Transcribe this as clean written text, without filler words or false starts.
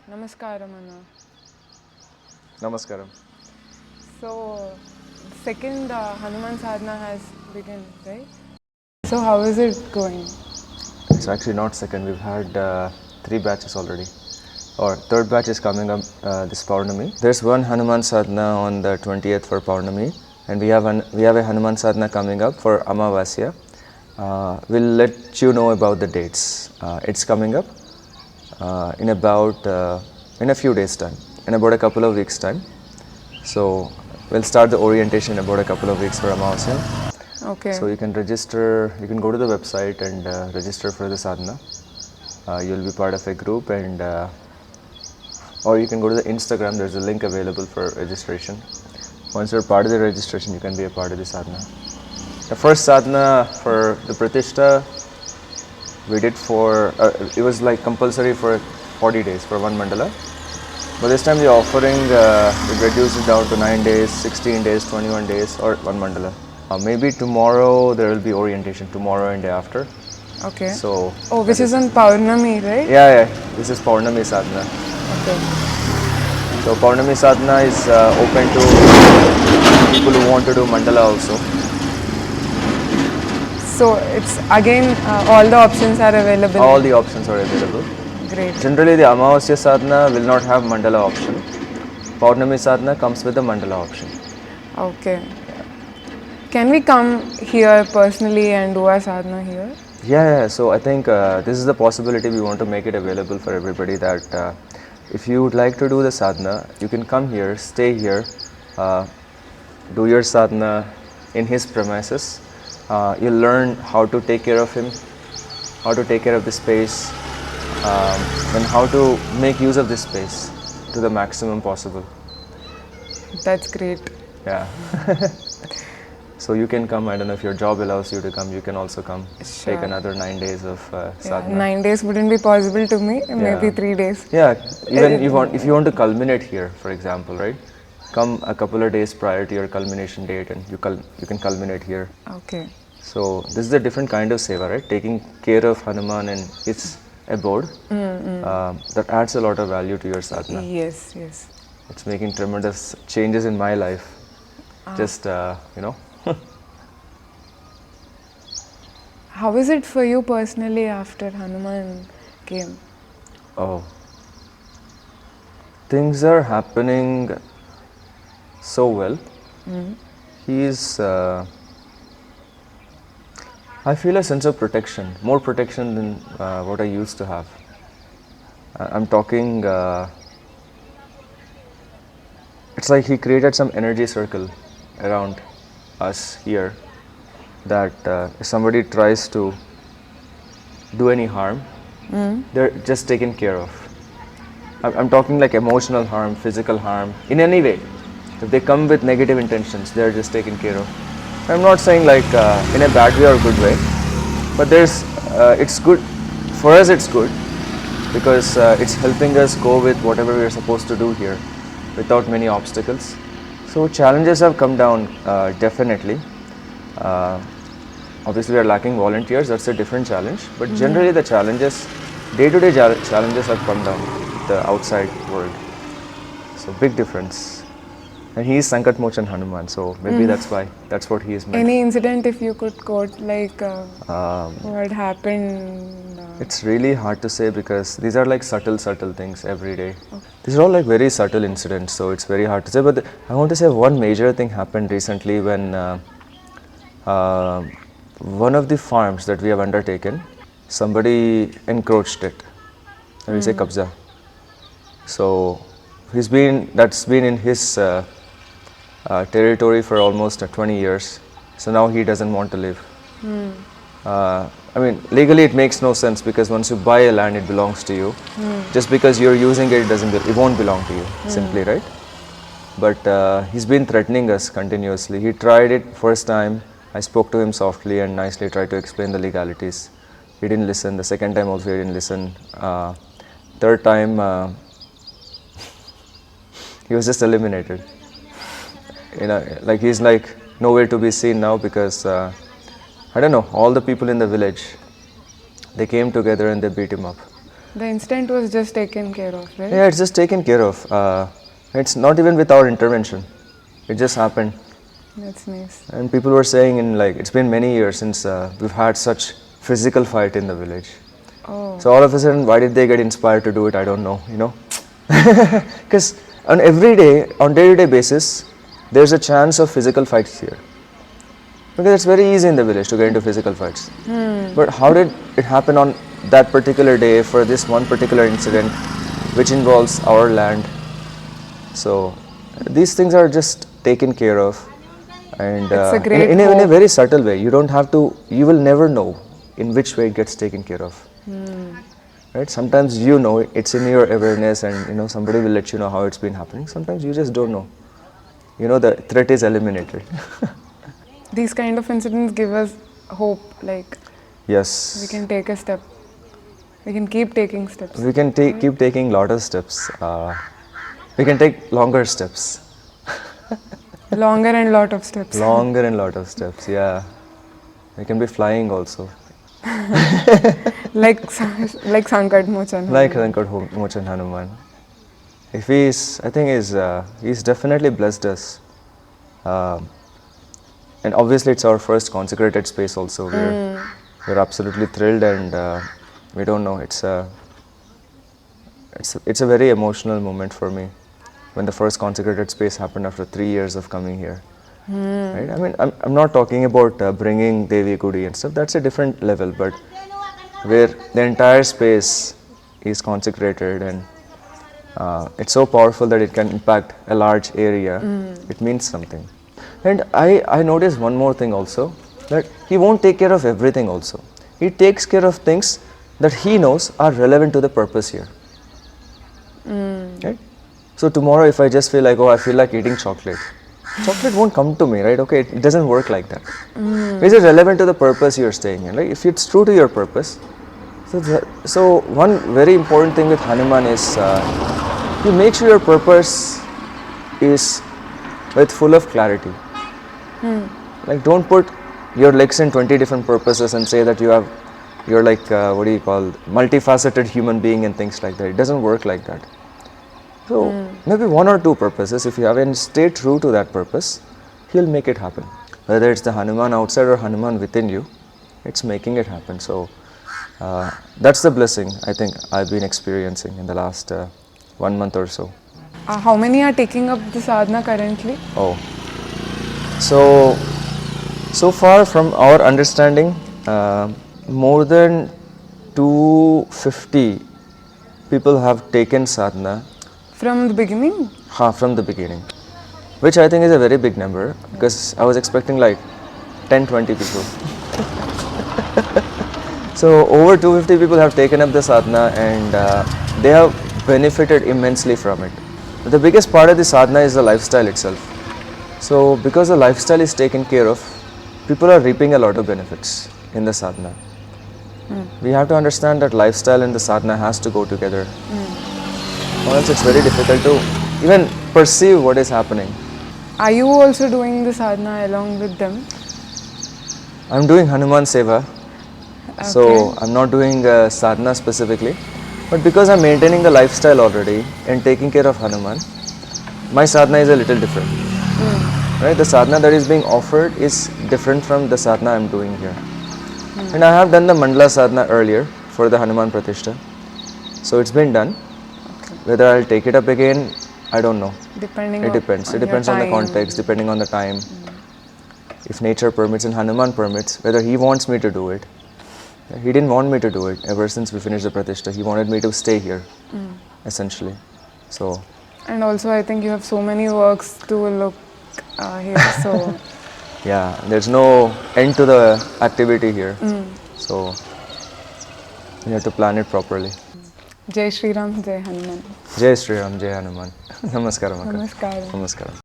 Namaskaram, Anna. Namaskaram. So, second Hanuman Sadhana has begun, right? So, how is it going? It's actually not second. We've had 3 batches already. Or third batch is coming up this Paurnami. There's one Hanuman Sadhana on the 20th for Paurnami, and we have a Hanuman Sadhana coming up for Amavasya. We'll let you know about the dates. It's coming up in a few days time, in about a couple of weeks time. So we'll start the orientation in about a couple of weeks for Amavasya. Okay. So you can register, you can go to the website and register for the sadhana. You'll be part of a group, and or you can go to the Instagram, there's a link available for registration. Once you're part of the registration, you can be a part of the sadhana. The first sadhana for the Pratishta, we did it was like compulsory for 40 days for one mandala. But this time the offering, we reduced it down to 9 days, 16 days, 21 days, or one mandala. Maybe tomorrow there will be orientation, tomorrow and day after. Okay. So. Oh, which is on Paurnami, right? Yeah. This is Paurnami Sadhana. Okay. So Paurnami Sadhana is open to people who want to do mandala also. So, it's again, all the options are available? All the options are available. Great. Generally the Amavasya Sadhana will not have mandala option. Paurnami Sadhana comes with the mandala option. Okay. Can we come here personally and do our sadhana here? Yeah. So I think this is the possibility. We want to make it available for everybody that if you would like to do the sadhana, you can come here, stay here, do your sadhana in his premises. You'll learn how to take care of him, how to take care of the space, and how to make use of this space to the maximum possible. That's great. Yeah. So you can come. I don't know if your job allows you to come. You can also come. Sure. Take another 9 days of sadhana. Yeah, 9 days wouldn't be possible to me. Maybe 3 days. Yeah. Even if you want to culminate here, for example, right? Come a couple of days prior to your culmination date, and you can culminate here. Okay. So this is a different kind of seva, right? Taking care of Hanuman and its abode. That adds a lot of value to your sadhana. Yes. It's making tremendous changes in my life. Just How is it for you personally after Hanuman came? Oh, things are happening so well. He's I feel a sense of protection, more protection than what I used to have. I'm talking, it's like he created some energy circle around us here, that if somebody tries to do any harm, they're just taken care of. I'm talking like emotional harm, physical harm, in any way. If they come with negative intentions, they're just taken care of. I'm not saying like in a bad way or good way, but it's good, for us it's good, because it's helping us go with whatever we're supposed to do here without many obstacles. So challenges have come down, definitely. Obviously we are lacking volunteers, that's a different challenge, but generally the challenges, day-to-day challenges have come down with the outside world. So big difference. And he is Sankat Mochan Hanuman, so maybe that's why, that's what he is meant. Any incident, if you could quote, like what happened? It's really hard to say, because these are like subtle things every day. These are all like very subtle incidents, so it's very hard to say. But I want to say one major thing happened recently when one of the farms that we have undertaken, somebody encroached it. We say kabza. So that's been in his territory for almost 20 years. So now he doesn't want to live. I mean, legally it makes no sense, because once you buy a land, it belongs to you. Just because you're using it, it won't belong to you, simply, right? But he's been threatening us continuously. He tried it first time. I spoke to him softly and nicely, tried to explain the legalities. He didn't listen. The second time also he didn't listen. Third time, he was just eliminated. Like he's like nowhere to be seen now, because I don't know, all the people in the village, they came together and they beat him up. The incident was just taken care of, right? Yeah, it's just taken care of. It's not even with our intervention. It just happened. That's nice. And people were saying it's been many years since we've had such physical fight in the village. Oh. So all of a sudden, why did they get inspired to do it? I don't know, Because on day-to-day basis, there's a chance of physical fights here. Because it's very easy in the village to get into physical fights. But how did it happen on that particular day for this one particular incident, which involves our land? So these things are just taken care of, and It's a great in a hope. very subtle way. You don't have to. You will never know in which way it gets taken care of. Right? Sometimes it's in your awareness, and somebody will let you know how it's been happening. Sometimes you just don't know. The threat is eliminated. These kind of incidents give us hope, like Yes. we can take a step. We can keep taking steps. We can keep taking lot of steps. We can take longer steps. Longer and lot of steps. Longer and lot of steps, yeah. We can be flying also. like Sankat Mochan. Like Sankat Mochan Hanuman. If I think he's definitely blessed us. And obviously it's our first consecrated space also. We're absolutely thrilled, and we don't know. It's a very emotional moment for me when the first consecrated space happened after 3 years of coming here. Right? I mean, I'm not talking about bringing Devi Gudi and stuff. That's a different level, but where the entire space is consecrated, and it's so powerful that it can impact a large area. It means something. And I noticed one more thing also, that he won't take care of everything also. He takes care of things that he knows are relevant to the purpose here. Right? So tomorrow if I just feel like, I feel like eating chocolate won't come to me, right? Okay, it doesn't work like that. Is it relevant to the purpose you're staying in, right? If it's true to your purpose. So one very important thing with Hanuman is you make sure your purpose is with full of clarity. Like, don't put your legs in 20 different purposes and say that you're like multifaceted human being and things like that. It doesn't work like that. So maybe one or two purposes, if you have, and stay true to that purpose, he'll make it happen. Whether it's the Hanuman outside or Hanuman within you, it's making it happen. So that's the blessing I think I've been experiencing in the last 1 month or so. How many are taking up the sadhana currently? So far from our understanding, more than 250 people have taken sadhana. From the beginning? From the beginning, which I think is a very big number, because I was expecting like 10-20 people. So over 250 people have taken up the sadhana, and they have benefited immensely from it. But the biggest part of the sadhana is the lifestyle itself. So because the lifestyle is taken care of, people are reaping a lot of benefits in the sadhana. We have to understand that lifestyle and the sadhana has to go together. Or else it's very difficult to even perceive what is happening. Are you also doing the sadhana along with them? I'm doing Hanuman Seva. So I'm not doing sadhana specifically. But because I'm maintaining the lifestyle already and taking care of Hanuman, my sadhana is a little different. Right? The sadhana that is being offered is different from the sadhana I'm doing here. And I have done the Mandala sadhana earlier for the Hanuman Pratishtha. So it's been done. Whether I'll take it up again, I don't know. It depends. It depends on the context, depending on the time. If nature permits and Hanuman permits, whether he wants me to do it. He didn't want me to do it ever since we finished the Pratishtha. He wanted me to stay here, essentially. So. And also I think you have so many works to look here, so. Yeah, there's no end to the activity here. So, you have to plan it properly. Jai Shri Ram, Jai Hanuman. Jai Shri Ram, Jai Hanuman. Namaskaram. Namaskaram. Namaskaram.